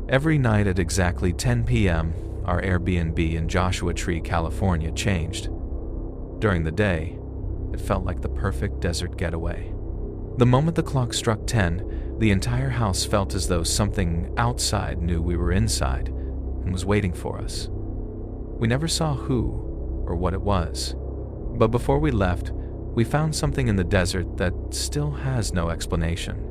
Every night at exactly 10 p.m., our Airbnb in Joshua Tree, California changed. During the day, it felt like the perfect desert getaway. The moment the clock struck 10, the entire house felt as though something outside knew we were inside and was waiting for us. We never saw who or what it was, but before we left, we found something in the desert that still has no explanation.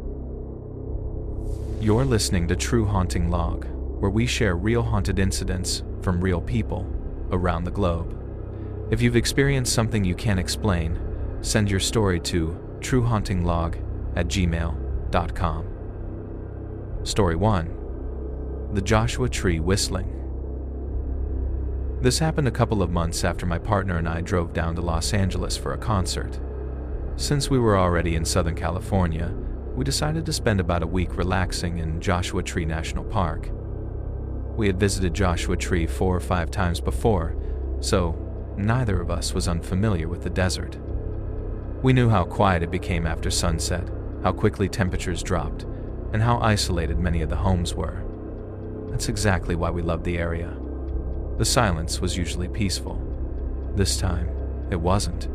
You're listening to True Haunting Log, where we share real haunted incidents from real people around the globe. If you've experienced something you can't explain, send your story to truehauntinglog@gmail.com. Story 1. The Joshua Tree Whistling. This happened a couple of months after my partner and I drove down to Los Angeles for a concert. Since we were already in Southern California, we decided to spend about a week relaxing in Joshua Tree National Park. We had visited Joshua Tree 4 or 5 times before, so neither of us was unfamiliar with the desert. We knew how quiet it became after sunset, how quickly temperatures dropped, and how isolated many of the homes were. That's exactly why we loved the area. The silence was usually peaceful. This time, it wasn't.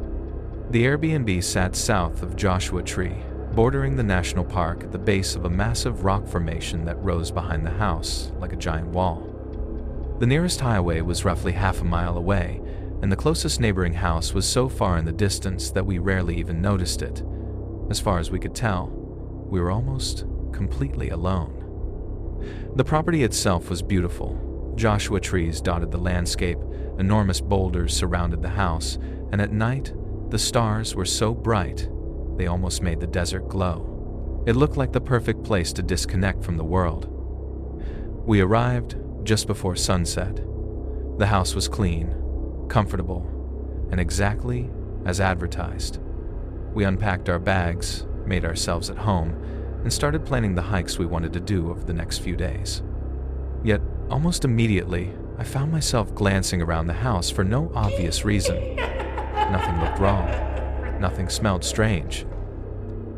The Airbnb sat south of Joshua Tree, bordering the national park at the base of a massive rock formation that rose behind the house like a giant wall. The nearest highway was roughly half a mile away, and the closest neighboring house was so far in the distance that we rarely even noticed it. As far as we could tell, we were almost completely alone. The property itself was beautiful. Joshua trees dotted the landscape, enormous boulders surrounded the house, and at night, the stars were so bright they almost made the desert glow. It looked like the perfect place to disconnect from the world. We arrived just before sunset. The house was clean, comfortable, and exactly as advertised. We unpacked our bags, made ourselves at home, and started planning the hikes we wanted to do over the next few days. Yet, almost immediately, I found myself glancing around the house for no obvious reason. Nothing looked wrong. Nothing smelled strange.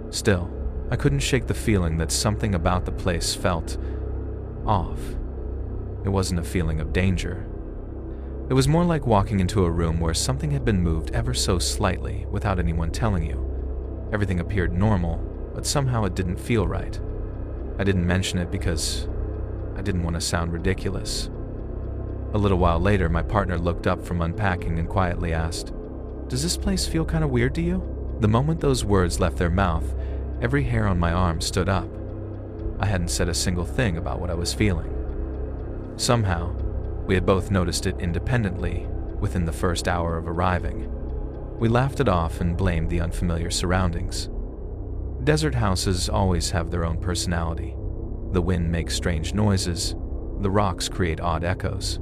Still, I couldn't shake the feeling that something about the place felt off. It wasn't a feeling of danger. It was more like walking into a room where something had been moved ever so slightly without anyone telling you. Everything appeared normal, but somehow it didn't feel right. I didn't mention it because I didn't want to sound ridiculous. A little while later, my partner looked up from unpacking and quietly asked, "Does this place feel kind of weird to you?" The moment those words left their mouth, every hair on my arm stood up. I hadn't said a single thing about what I was feeling. Somehow, we had both noticed it independently within the first hour of arriving. We laughed it off and blamed the unfamiliar surroundings. Desert houses always have their own personality. The wind makes strange noises. The rocks create odd echoes.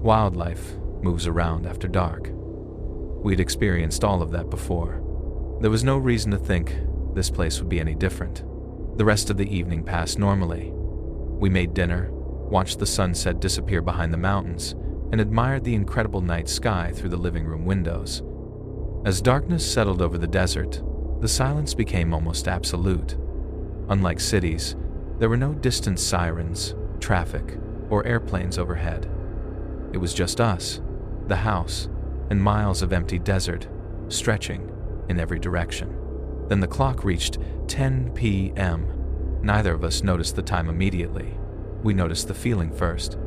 Wildlife moves around after dark. We'd experienced all of that before. There was no reason to think this place would be any different. The rest of the evening passed normally. We made dinner, watched the sunset disappear behind the mountains, and admired the incredible night sky through the living room windows. As darkness settled over the desert, the silence became almost absolute. Unlike cities, there were no distant sirens, traffic, or airplanes overhead. It was just us, the house, and miles of empty desert, stretching in every direction. Then the clock reached 10 p.m. Neither of us noticed the time immediately. We noticed the feeling first.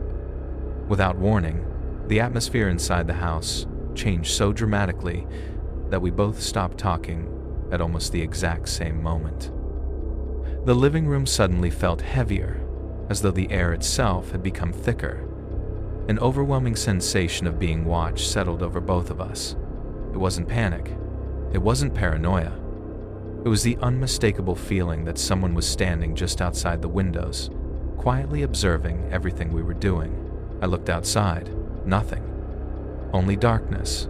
Without warning, the atmosphere inside the house changed so dramatically that we both stopped talking at almost the exact same moment. The living room suddenly felt heavier, as though the air itself had become thicker. An overwhelming sensation of being watched settled over both of us. It wasn't panic. It wasn't paranoia. It was the unmistakable feeling that someone was standing just outside the windows, quietly observing everything we were doing. I looked outside. Nothing. Only darkness,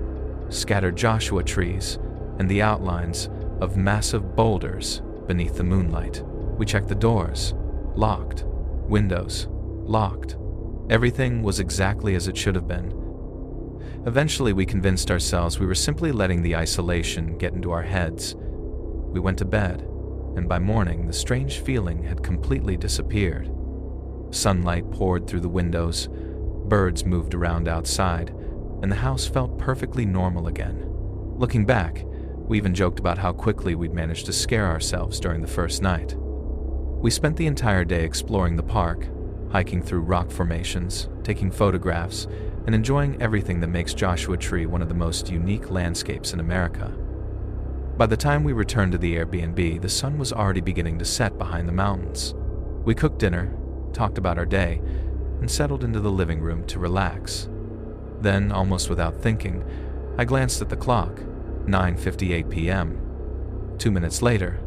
scattered Joshua trees, and the outlines of massive boulders beneath the moonlight. We checked the doors. Locked. Windows. Locked. Everything was exactly as it should have been. Eventually, we convinced ourselves we were simply letting the isolation get into our heads. We went to bed, and by morning, the strange feeling had completely disappeared. Sunlight poured through the windows, birds moved around outside, and the house felt perfectly normal again. Looking back, we even joked about how quickly we'd managed to scare ourselves during the first night. We spent the entire day exploring the park, hiking through rock formations, taking photographs, and enjoying everything that makes Joshua Tree one of the most unique landscapes in America. By the time we returned to the Airbnb, the sun was already beginning to set behind the mountains. We cooked dinner, talked about our day, and settled into the living room to relax. Then, almost without thinking, I glanced at the clock, 9:58 p.m. 2 minutes later,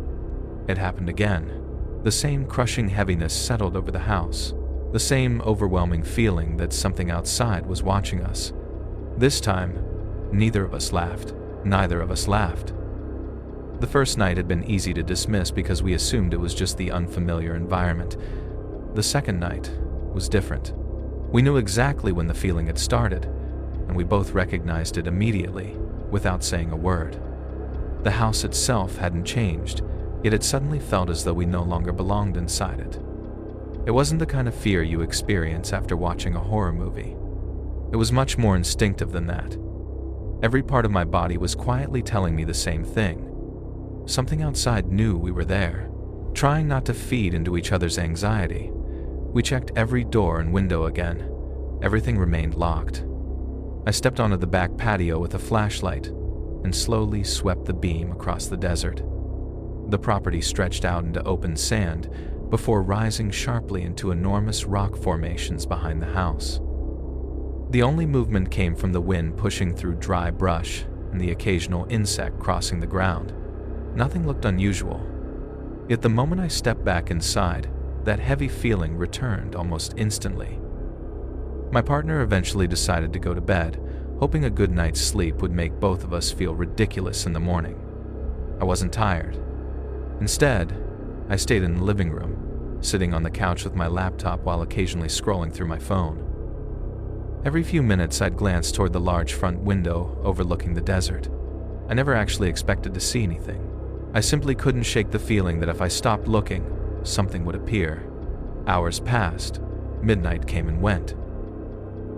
it happened again. The same crushing heaviness settled over the house, the same overwhelming feeling that something outside was watching us. This time, neither of us laughed. Neither of us laughed. The first night had been easy to dismiss because we assumed it was just the unfamiliar environment. The second night was different. We knew exactly when the feeling had started, and we both recognized it immediately, without saying a word. The house itself hadn't changed, yet it suddenly felt as though we no longer belonged inside it. It wasn't the kind of fear you experience after watching a horror movie. It was much more instinctive than that. Every part of my body was quietly telling me the same thing. Something outside knew we were there, trying not to feed into each other's anxiety. We checked every door and window again. Everything remained locked. I stepped onto the back patio with a flashlight and slowly swept the beam across the desert. The property stretched out into open sand before rising sharply into enormous rock formations behind the house. The only movement came from the wind pushing through dry brush and the occasional insect crossing the ground. Nothing looked unusual. Yet the moment I stepped back inside, that heavy feeling returned almost instantly. My partner eventually decided to go to bed, hoping a good night's sleep would make both of us feel ridiculous in the morning. I wasn't tired. Instead, I stayed in the living room, sitting on the couch with my laptop while occasionally scrolling through my phone. Every few minutes, I'd glance toward the large front window overlooking the desert. I never actually expected to see anything. I simply couldn't shake the feeling that if I stopped looking, something would appear. Hours passed. Midnight came and went.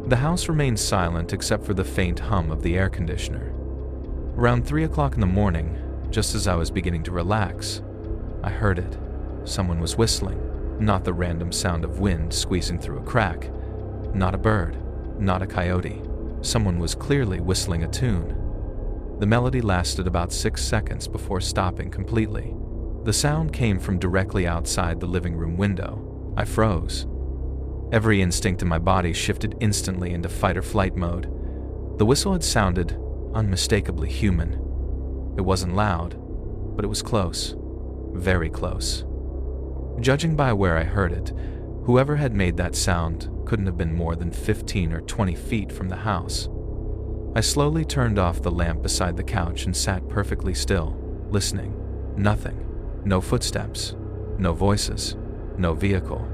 The house remained silent except for the faint hum of the air conditioner. Around 3 o'clock in the morning, just as I was beginning to relax, I heard it. Someone was whistling, not the random sound of wind squeezing through a crack. Not a bird, not a coyote. Someone was clearly whistling a tune. The melody lasted about 6 seconds before stopping completely. The sound came from directly outside the living room window. I froze. Every instinct in my body shifted instantly into fight-or-flight mode. The whistle had sounded unmistakably human. It wasn't loud, but it was close. Very close. Judging by where I heard it, whoever had made that sound couldn't have been more than 15 or 20 feet from the house. I slowly turned off the lamp beside the couch and sat perfectly still, listening. Nothing. No footsteps. No voices. No vehicle.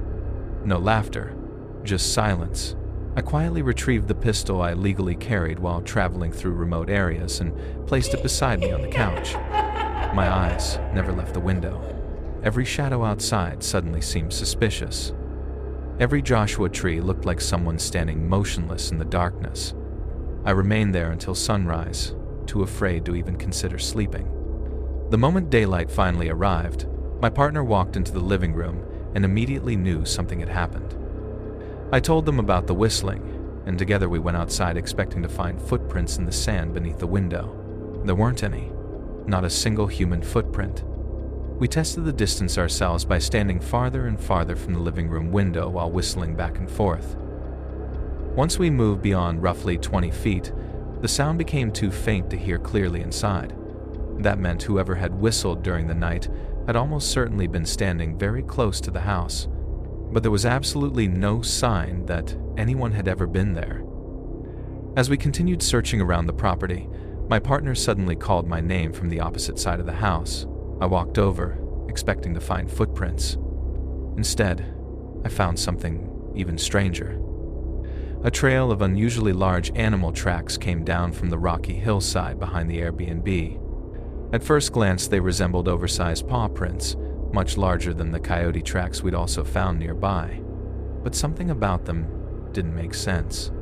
No laughter. Just silence. I quietly retrieved the pistol I legally carried while traveling through remote areas and placed it beside me on the couch. My eyes never left the window. Every shadow outside suddenly seemed suspicious. Every Joshua tree looked like someone standing motionless in the darkness. I remained there until sunrise, too afraid to even consider sleeping. The moment daylight finally arrived, my partner walked into the living room and immediately knew something had happened. I told them about the whistling, and together we went outside expecting to find footprints in the sand beneath the window. There weren't any. Not a single human footprint. We tested the distance ourselves by standing farther and farther from the living room window while whistling back and forth. Once we moved beyond roughly 20 feet, the sound became too faint to hear clearly inside. That meant whoever had whistled during the night had almost certainly been standing very close to the house, but there was absolutely no sign that anyone had ever been there. As we continued searching around the property, my partner suddenly called my name from the opposite side of the house. I walked over, expecting to find footprints. Instead, I found something even stranger. A trail of unusually large animal tracks came down from the rocky hillside behind the Airbnb. At first glance, they resembled oversized paw prints, much larger than the coyote tracks we'd also found nearby. but something about them didn't make sense.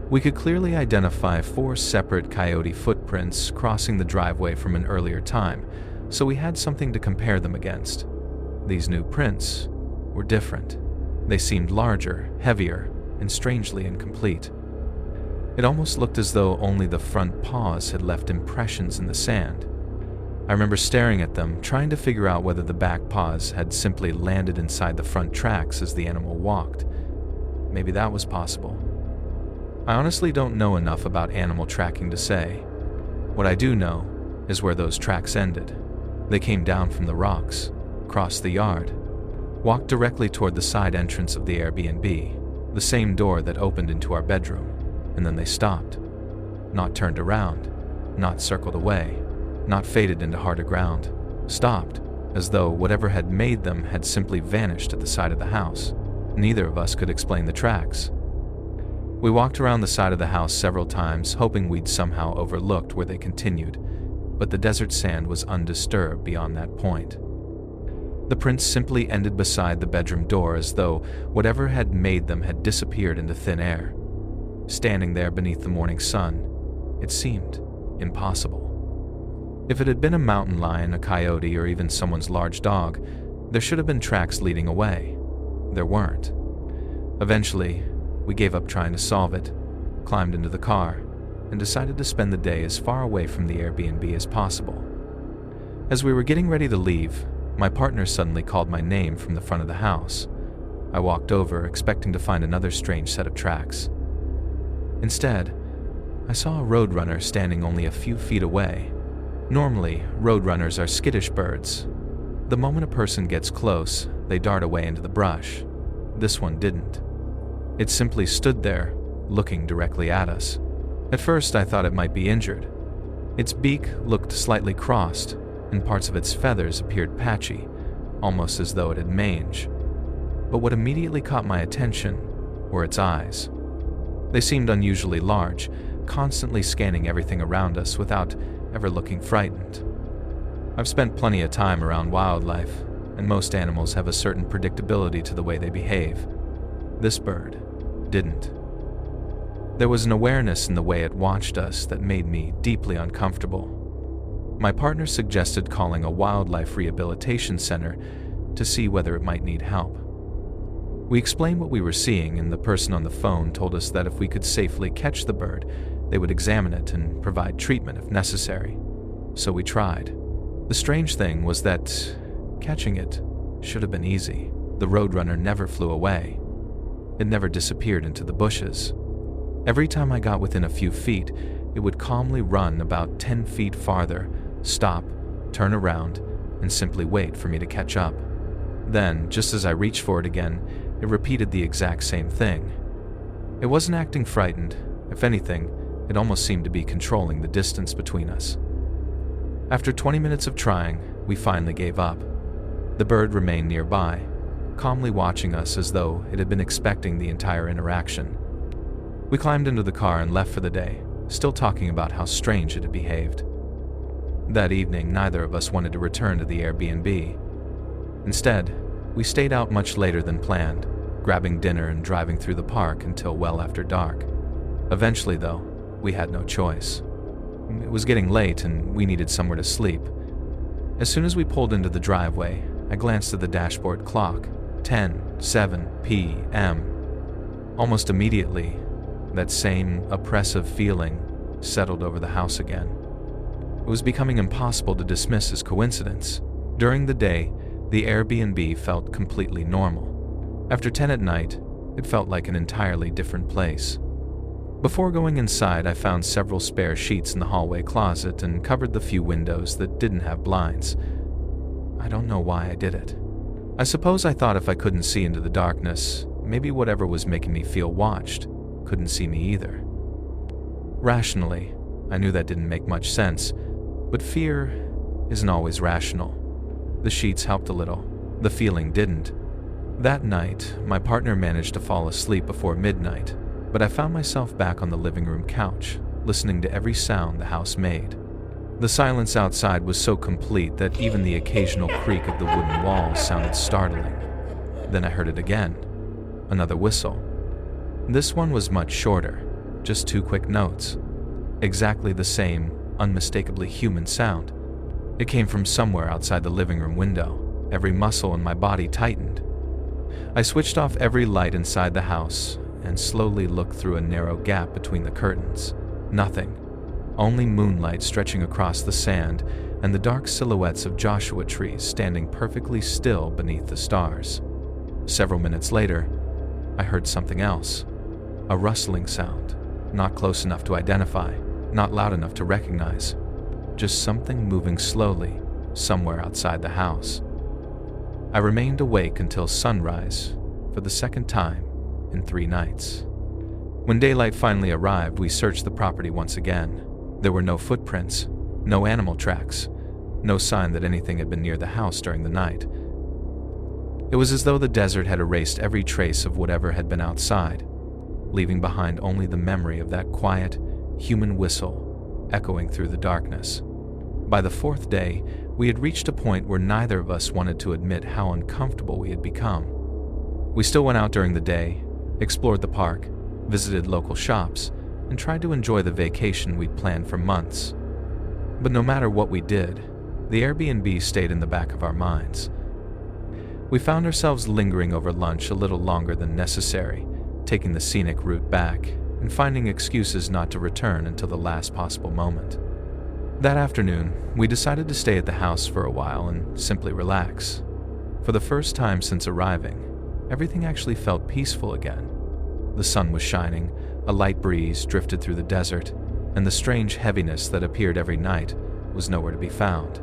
We could clearly identify 4 separate coyote footprints crossing the driveway from an earlier time, so we had something to compare them against. These new prints were different. They seemed larger, heavier, and strangely incomplete. It almost looked as though only the front paws had left impressions in the sand. I remember staring at them, trying to figure out whether the back paws had simply landed inside the front tracks as the animal walked. Maybe that was possible. I honestly don't know enough about animal tracking to say. What I do know is where those tracks ended. They came down from the rocks, crossed the yard, walked directly toward the side entrance of the Airbnb, the same door that opened into our bedroom, and then they stopped. Not turned around, not circled away, not faded into harder ground. Stopped, as though whatever had made them had simply vanished at the side of the house. Neither of us could explain the tracks. We walked around the side of the house several times, hoping we'd somehow overlooked where they continued, but the desert sand was undisturbed beyond that point. The prints simply ended beside the bedroom door, as though whatever had made them had disappeared into thin air. Standing there beneath the morning sun, it seemed impossible. If it had been a mountain lion, a coyote, or even someone's large dog, there should have been tracks leading away. There weren't. Eventually, we gave up trying to solve it, climbed into the car, and decided to spend the day as far away from the Airbnb as possible. As we were getting ready to leave, my partner suddenly called my name from the front of the house. I walked over, expecting to find another strange set of tracks. Instead, I saw a roadrunner standing only a few feet away. Normally, roadrunners are skittish birds. The moment a person gets close, they dart away into the brush. This one didn't. It simply stood there, looking directly at us. At first, I thought it might be injured. Its beak looked slightly crossed, and parts of its feathers appeared patchy, almost as though it had mange. But what immediately caught my attention were its eyes. They seemed unusually large, constantly scanning everything around us without ever looking frightened. I've spent plenty of time around wildlife, and most animals have a certain predictability to the way they behave. This bird didn't. There was an awareness in the way it watched us that made me deeply uncomfortable. My partner suggested calling a wildlife rehabilitation center to see whether it might need help. We explained what we were seeing, and the person on the phone told us that if we could safely catch the bird, they would examine it and provide treatment if necessary. So we tried. The strange thing was that catching it should have been easy. The roadrunner never flew away. It never disappeared into the bushes. Every time I got within a few feet, it would calmly run about 10 feet farther, stop, turn around, and simply wait for me to catch up. Then, just as I reached for it again, it repeated the exact same thing. It wasn't acting frightened. If anything, it almost seemed to be controlling the distance between us. After 20 minutes of trying, we finally gave up. The bird remained nearby, calmly watching us as though it had been expecting the entire interaction. We climbed into the car and left for the day, still talking about how strange it had behaved. That evening, neither of us wanted to return to the Airbnb. Instead, we stayed out much later than planned, grabbing dinner and driving through the park until well after dark. Eventually, though, we had no choice. It was getting late and we needed somewhere to sleep. As soon as we pulled into the driveway, I glanced at the dashboard clock. 10:07 p.m. Almost immediately, that same oppressive feeling settled over the house again. It was becoming impossible to dismiss as coincidence. During the day, the Airbnb felt completely normal. After 10 at night, it felt like an entirely different place. Before going inside, I found several spare sheets in the hallway closet and covered the few windows that didn't have blinds. I don't know why I did it. I suppose I thought if I couldn't see into the darkness, maybe whatever was making me feel watched couldn't see me either. Rationally, I knew that didn't make much sense, but fear isn't always rational. The sheets helped a little. The feeling didn't. That night, my partner managed to fall asleep before midnight, but I found myself back on the living room couch, listening to every sound the house made. The silence outside was so complete that even the occasional creak of the wooden walls sounded startling. Then I heard it again. Another whistle. This one was much shorter, just 2 quick notes. Exactly the same, unmistakably human sound. It came from somewhere outside the living room window. Every muscle in my body tightened. I switched off every light inside the house and slowly looked through a narrow gap between the curtains. Nothing. Only moonlight stretching across the sand and the dark silhouettes of Joshua trees standing perfectly still beneath the stars. Several minutes later, I heard something else. A rustling sound, not close enough to identify, not loud enough to recognize. Just something moving slowly, somewhere outside the house. I remained awake until sunrise, for the second time in 3 nights. When daylight finally arrived, we searched the property once again. There were no footprints, no animal tracks, no sign that anything had been near the house during the night. It was as though the desert had erased every trace of whatever had been outside, leaving behind only the memory of that quiet, human whistle echoing through the darkness. By the 4th day, we had reached a point where neither of us wanted to admit how uncomfortable we had become. We still went out during the day, explored the park, visited local shops, and tried to enjoy the vacation we'd planned for months. But no matter what we did, the Airbnb stayed in the back of our minds. We found ourselves lingering over lunch a little longer than necessary, taking the scenic route back and finding excuses not to return until the last possible moment. That afternoon, we decided to stay at the house for a while and simply relax. For the first time since arriving, everything actually felt peaceful again. The sun was shining, a light breeze drifted through the desert, and the strange heaviness that appeared every night was nowhere to be found.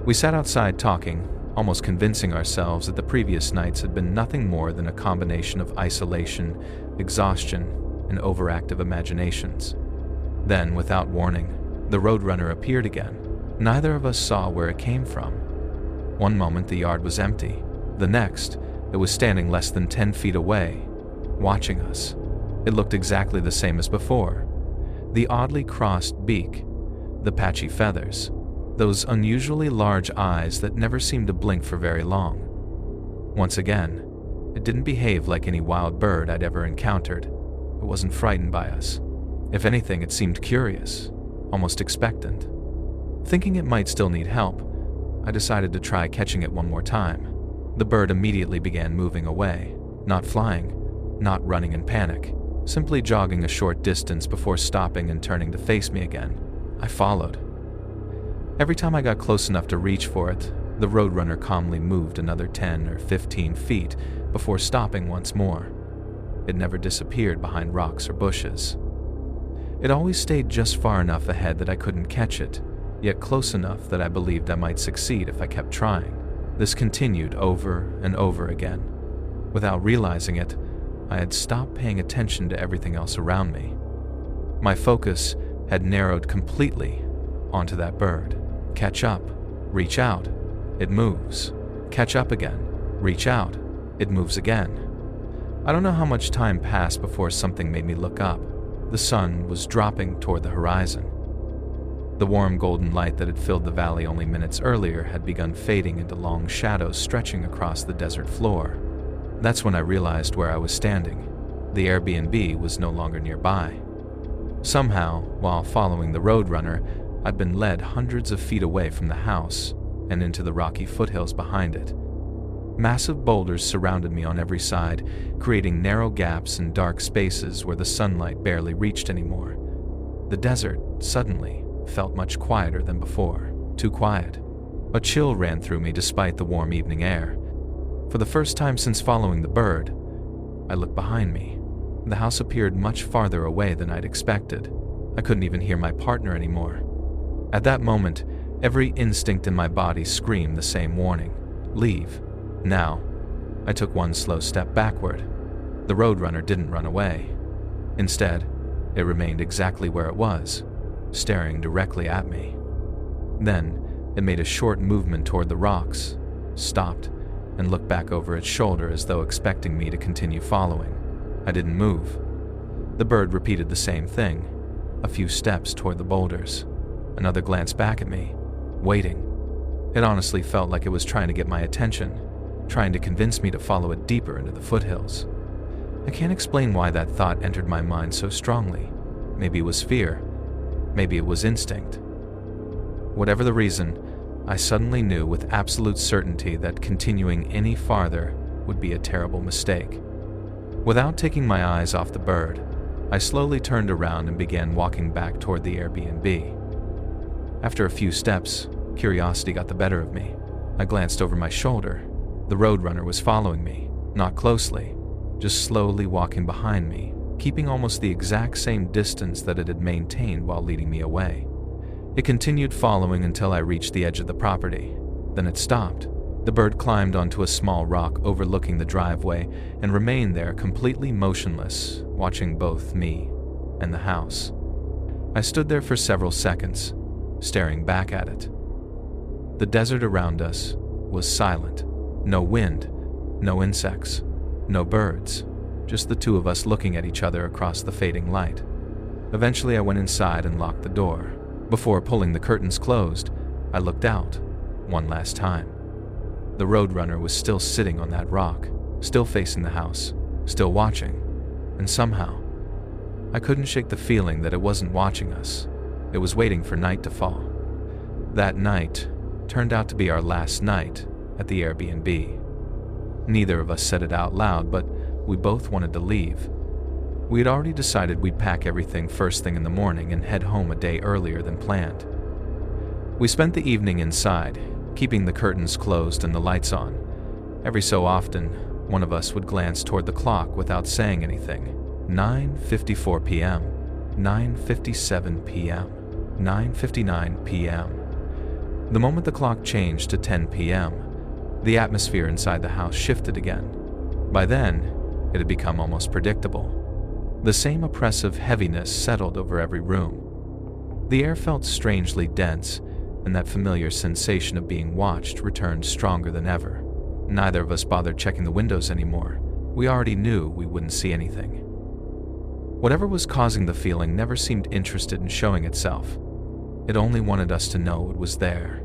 We sat outside talking, almost convincing ourselves that the previous nights had been nothing more than a combination of isolation, exhaustion, and overactive imaginations. Then, without warning, the roadrunner appeared again. Neither of us saw where it came from. One moment the yard was empty. The next, it was standing less than 10 feet away, watching us. It looked exactly the same as before. The oddly crossed beak, the patchy feathers, those unusually large eyes that never seemed to blink for very long. Once again, it didn't behave like any wild bird I'd ever encountered. It wasn't frightened by us. If anything, it seemed curious, almost expectant. Thinking it might still need help, I decided to try catching it one more time. The bird immediately began moving away, not flying, not running in panic, simply jogging a short distance before stopping and turning to face me again. I followed. Every time I got close enough to reach for it, the roadrunner calmly moved another 10 or 15 feet before stopping once more. It never disappeared behind rocks or bushes. It always stayed just far enough ahead that I couldn't catch it, yet close enough that I believed I might succeed if I kept trying. This continued over and over again. Without realizing it, I had stopped paying attention to everything else around me. My focus had narrowed completely onto that bird. Catch up, reach out, it moves. Catch up again, reach out, it moves again. I don't know how much time passed before something made me look up. The sun was dropping toward the horizon. The warm golden light that had filled the valley only minutes earlier had begun fading into long shadows stretching across the desert floor. That's when I realized where I was standing. The Airbnb was no longer nearby. Somehow, while following the roadrunner, I'd been led hundreds of feet away from the house and into the rocky foothills behind it. Massive boulders surrounded me on every side, creating narrow gaps and dark spaces where the sunlight barely reached anymore. The desert, suddenly, felt much quieter than before. Too quiet. A chill ran through me despite the warm evening air. For the first time since following the bird, I looked behind me. The house appeared much farther away than I'd expected. I couldn't even hear my partner anymore. At that moment, every instinct in my body screamed the same warning. Leave. Now. I took one slow step backward. The roadrunner didn't run away. Instead, it remained exactly where it was, staring directly at me. Then, it made a short movement toward the rocks, stopped, and looked back over its shoulder as though expecting me to continue following. I didn't move. The bird repeated the same thing, a few steps toward the boulders, another glance back at me, waiting. It honestly felt like it was trying to get my attention, trying to convince me to follow it deeper into the foothills. I can't explain why that thought entered my mind so strongly. Maybe it was fear. Maybe it was instinct. Whatever the reason, I suddenly knew with absolute certainty that continuing any farther would be a terrible mistake. Without taking my eyes off the bird, I slowly turned around and began walking back toward the Airbnb. After a few steps, curiosity got the better of me. I glanced over my shoulder. The roadrunner was following me, not closely, just slowly walking behind me, keeping almost the exact same distance that it had maintained while leading me away. It continued following until I reached the edge of the property. Then it stopped. The bird climbed onto a small rock overlooking the driveway and remained there completely motionless, watching both me and the house. I stood there for several seconds, staring back at it. The desert around us was silent. No wind, no insects, no birds, just the two of us looking at each other across the fading light. Eventually, I went inside and locked the door. Before pulling the curtains closed, I looked out one last time. The roadrunner was still sitting on that rock, still facing the house, still watching, and somehow, I couldn't shake the feeling that it wasn't watching us. It was waiting for night to fall. That night turned out to be our last night at the Airbnb. Neither of us said it out loud, but we both wanted to leave. We had already decided we'd pack everything first thing in the morning and head home a day earlier than planned. We spent the evening inside, keeping the curtains closed and the lights on. Every so often, one of us would glance toward the clock without saying anything. 9:54 p.m., 9:57 p.m., 9:59 p.m. The moment the clock changed to 10 p.m., the atmosphere inside the house shifted again. By then, it had become almost predictable. The same oppressive heaviness settled over every room. The air felt strangely dense, and that familiar sensation of being watched returned stronger than ever. Neither of us bothered checking the windows anymore. We already knew we wouldn't see anything. Whatever was causing the feeling never seemed interested in showing itself. It only wanted us to know it was there.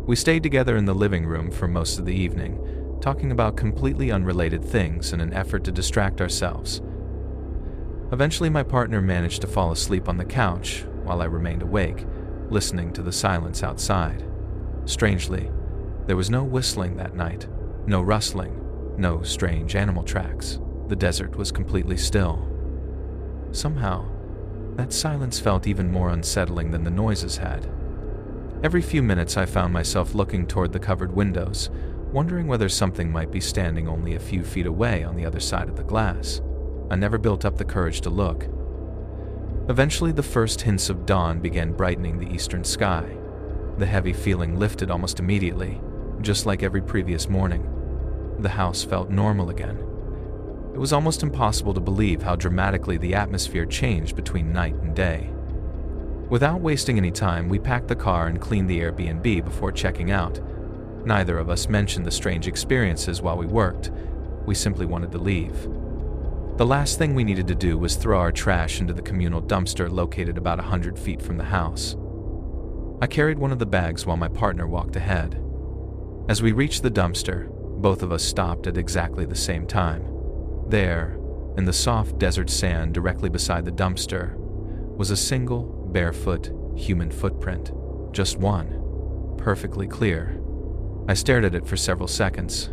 We stayed together in the living room for most of the evening, talking about completely unrelated things in an effort to distract ourselves. Eventually, my partner managed to fall asleep on the couch while I remained awake, listening to the silence outside. Strangely, there was no whistling that night, no rustling, no strange animal tracks. The desert was completely still. Somehow, that silence felt even more unsettling than the noises had. Every few minutes, I found myself looking toward the covered windows, wondering whether something might be standing only a few feet away on the other side of the glass. I never built up the courage to look. Eventually, the first hints of dawn began brightening the eastern sky. The heavy feeling lifted almost immediately, just like every previous morning. The house felt normal again. It was almost impossible to believe how dramatically the atmosphere changed between night and day. Without wasting any time, we packed the car and cleaned the Airbnb before checking out. Neither of us mentioned the strange experiences while we worked. We simply wanted to leave. The last thing we needed to do was throw our trash into the communal dumpster located about 100 feet from the house. I carried one of the bags while my partner walked ahead. As we reached the dumpster, both of us stopped at exactly the same time. There, in the soft desert sand directly beside the dumpster, was a single, barefoot, human footprint. Just one, perfectly clear. I stared at it for several seconds,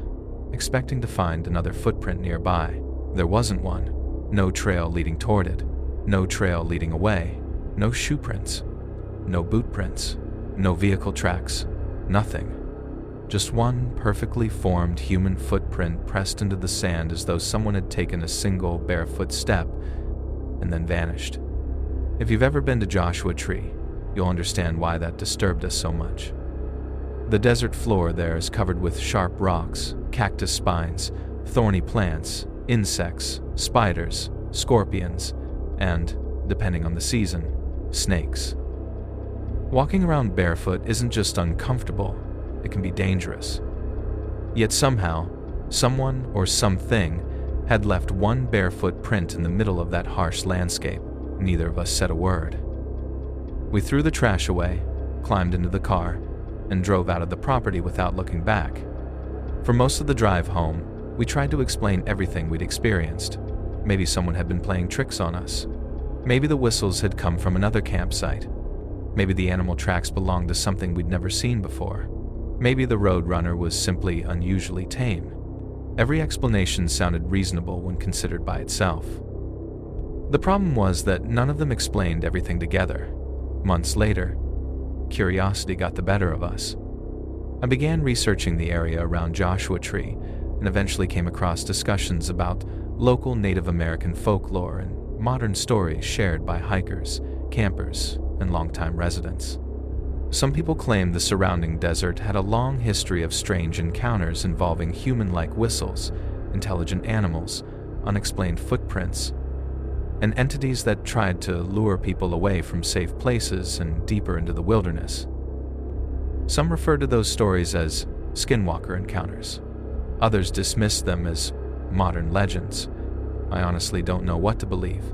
expecting to find another footprint nearby. There wasn't one. No trail leading toward it. No trail leading away. No shoe prints. No boot prints. No vehicle tracks. Nothing. Just one perfectly formed human footprint pressed into the sand as though someone had taken a single barefoot step and then vanished. If you've ever been to Joshua Tree, you'll understand why that disturbed us so much. The desert floor there is covered with sharp rocks, cactus spines, thorny plants, insects, spiders, scorpions, and, depending on the season, snakes. Walking around barefoot isn't just uncomfortable, it can be dangerous. Yet somehow, someone or something had left one barefoot print in the middle of that harsh landscape. Neither of us said a word. We threw the trash away, climbed into the car, and drove out of the property without looking back. For most of the drive home, we tried to explain everything we'd experienced. Maybe someone had been playing tricks on us. Maybe the whistles had come from another campsite. Maybe the animal tracks belonged to something we'd never seen before. Maybe the roadrunner was simply unusually tame. Every explanation sounded reasonable when considered by itself. The problem was that none of them explained everything together. Months later, curiosity got the better of us. I began researching the area around Joshua Tree and eventually came across discussions about local Native American folklore and modern stories shared by hikers, campers, and longtime residents. Some people claim the surrounding desert had a long history of strange encounters involving human-like whistles, intelligent animals, unexplained footprints, and entities that tried to lure people away from safe places and deeper into the wilderness. Some refer to those stories as Skinwalker encounters. Others dismiss them as modern legends. I honestly don't know what to believe.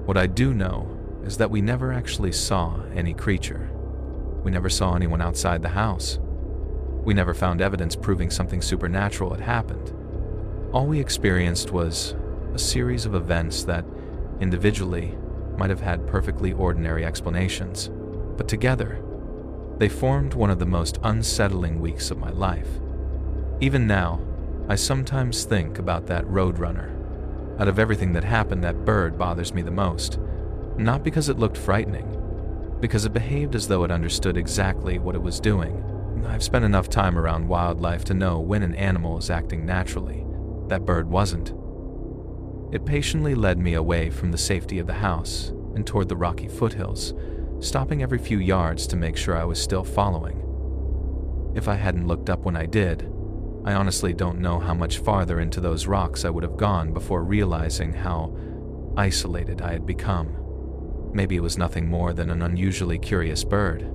What I do know is that we never actually saw any creature. We never saw anyone outside the house. We never found evidence proving something supernatural had happened. All we experienced was a series of events that, individually, might have had perfectly ordinary explanations, but together, they formed one of the most unsettling weeks of my life. Even now, I sometimes think about that roadrunner. Out of everything that happened, that bird bothers me the most. Not because it looked frightening, because it behaved as though it understood exactly what it was doing. I've spent enough time around wildlife to know when an animal is acting naturally. That bird wasn't. It patiently led me away from the safety of the house and toward the rocky foothills, stopping every few yards to make sure I was still following. If I hadn't looked up when I did, I honestly don't know how much farther into those rocks I would have gone before realizing how isolated I had become. Maybe it was nothing more than an unusually curious bird.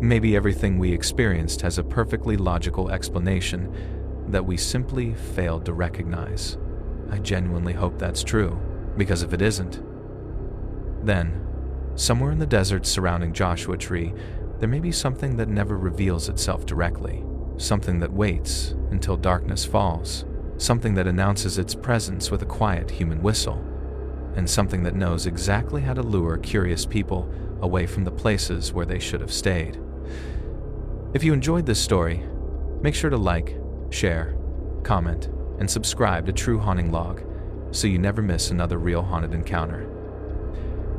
Maybe everything we experienced has a perfectly logical explanation that we simply failed to recognize. I genuinely hope that's true, because if it isn't, then, somewhere in the desert surrounding Joshua Tree, there may be something that never reveals itself directly, something that waits until darkness falls, something that announces its presence with a quiet human whistle, and something that knows exactly how to lure curious people away from the places where they should have stayed. If you enjoyed this story, make sure to like, share, comment, and subscribe to True Haunting Log so you never miss another real haunted encounter.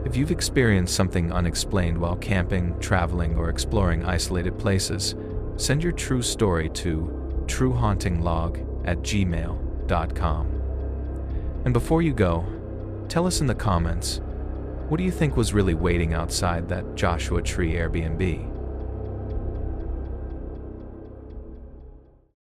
If you've experienced something unexplained while camping, traveling, or exploring isolated places, send your true story to truehauntinglog@gmail.com. And before you go, tell us in the comments, what do you think was really waiting outside that Joshua Tree Airbnb?